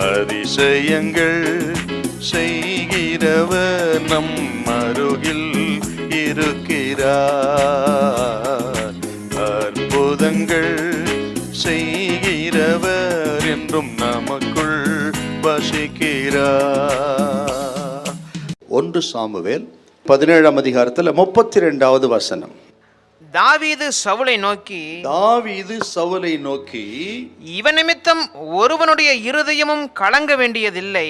அதிசயங்கள் செய்கிறவர் நம் அருகில் இருக்கிறார். அற்புதங்கள் செய்கிறவர் என்றும் நமக்குள் வசிக்கிறார். 1 சாமுவேல் 17ஆம் அதிகாரத்தில் 32வது வசனம். தாவீது சவுலை நோக்கி இவன் நிமித்தம் ஒருவனுடைய இருதயமும் கலங்க வேண்டியதில்லை.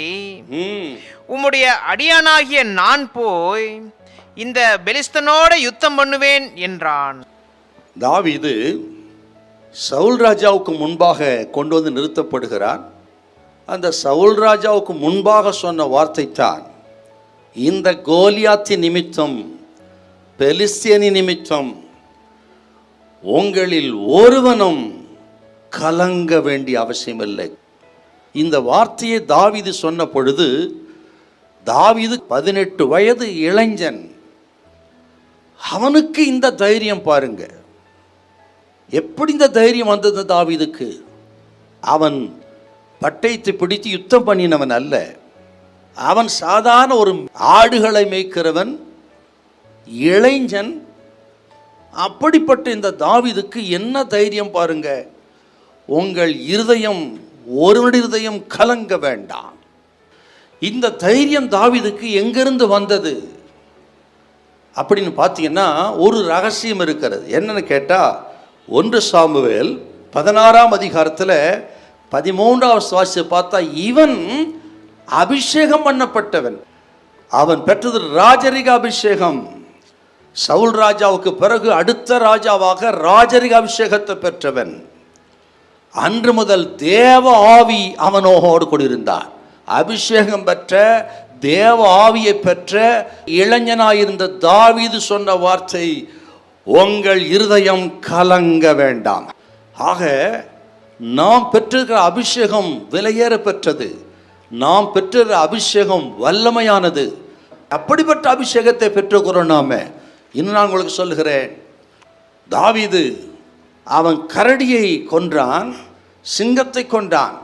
உம்முடைய அடியானாகிய நான் போய் இந்த பெலிஸ்தனோட யுத்தம் பண்ணுவேன் என்றான். தாவீது சவுல் ராஜாவுக்கு முன்பாக கொண்டு வந்து நிறுத்தப்படுகிறான். அந்த சவுல் ராஜாவுக்கு முன்பாக சொன்ன வார்த்தை தான், இந்த கோலியாத்தின் நிமித்தம், பெலிஸ்தியனி நிமித்தம் உங்களில் ஒருவனும் கலங்க வேண்டிய அவசியம் இல்லை. இந்த வார்த்தையை தாவீது சொன்ன பொழுது, தாவீது 18 வயது இளைஞன். அவனுக்கு இந்த தைரியம் பாருங்க, எப்படி இந்த தைரியம் வந்தது தாவீதுக்கு? அவன் பட்டயத்தை பிடித்து யுத்தம் பண்ணினவன் அல்ல. அவன் சாதாரண ஒரு ஆடுகளை மேய்க்கிறவன், இளைஞன். அப்படிப்பட்ட இந்த தாவீதுக்கு என்ன தைரியம் பாருங்க. உங்கள் இருதயம், ஒருவனுடைய இருதயம் கலங்க வேண்டாம். இந்த தைரியம் தாவீதுக்கு எங்கிருந்து வந்தது அப்படின்னு பார்த்தீங்கன்னா, ஒரு ரகசியம் இருக்கிறது. என்னன்னு கேட்டால், 1 சாமுவேல் 16ஆம் அதிகாரத்தில் 13வது வாசியை பார்த்தா, இவன் அபிஷேகம் பண்ணப்பட்டவன். அவன் பெற்றது ராஜரிக அபிஷேகம். சவுல் ராஜாவுக்கு பிறகு அடுத்த ராஜாவாக ராஜரிக அபிஷேகத்தை பெற்றவன். அன்று முதல் தேவ ஆவி அவனோடு கூடியிருந்தார். அபிஷேகம் பெற்ற, தேவ ஆவியை பெற்ற இளைஞனாயிருந்த தாவீது சொன்ன வார்த்தை, உங்கள் இருதயம் கலங்க வேண்டாம். ஆக நாம் பெற்றிருக்கிற அபிஷேகம் விலையேற பெற்றது. நாம் பெற்றிருக்கிற அபிஷேகம் வல்லமையானது. அப்படிப்பட்ட அபிஷேகத்தை பெற்றுக்கிறோம் நாம. இன்னும் நான் உங்களுக்கு சொல்லுகிறேன், தாவீது அவன் கரடியை கொன்றான், சிங்கத்தை கொண்டான்.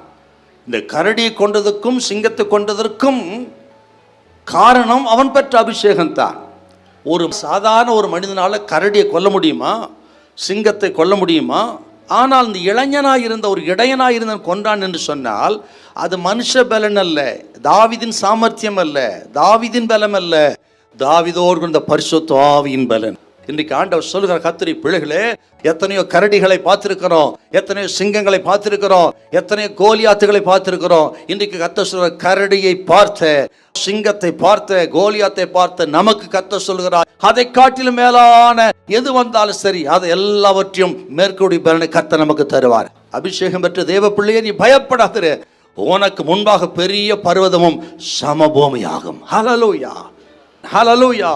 இந்த கரடியை கொண்டதற்கும் சிங்கத்தை கொண்டதற்கும் காரணம் அவன் பெற்ற அபிஷேகம் தான். ஒரு சாதாரண ஒரு மனிதனால கரடியை கொல்ல முடியுமா? சிங்கத்தை கொல்ல முடியுமா? ஆனால் இந்த இளைஞனாயிருந்த ஒரு இடையனாயிருந்த கொன்றான் என்று சொன்னால், அது மனுஷ பலன் அல்ல, தாவீதின் சாமர்த்தியம் அல்ல, தாவீதின் பலம் அல்ல, தாவீதோடு இந்த பரிசுத்த ஆவியின் பலன். இன்றைக்கு ஆண்டவர் சொல்லுகிற கர்த்தருடைய பிள்ளைகளே, எத்தனையோ கரடிகளை பார்த்திருக்கிறோம், எத்தனையோ சிங்கங்களை பார்த்திருக்கிறோம், எத்தனையோ கோலியாத்துகளை பார்த்திருக்கிறோம். இன்றைக்கு கர்த்தர் சொல்ற, கரடியை பார்த்த, சிங்கத்தை பார்த்த, கோலியாத்தை பார்த்த நமக்கு கர்த்தர் சொல்கிறார், அதை காட்டிலும் மேலான எது வந்தாலும் சரி, அதை எல்லாவற்றையும் மேற்கூடிய பலனை கர்த்தர் நமக்கு தருவார். அபிஷேகம் பெற்ற தேவ பிள்ளையே, நீ பயப்படாதே. உனக்கு முன்பாக பெரிய பர்வதமும் சமபூமியாகும். ஹல்லேலூயா, ஹல்லேலூயா.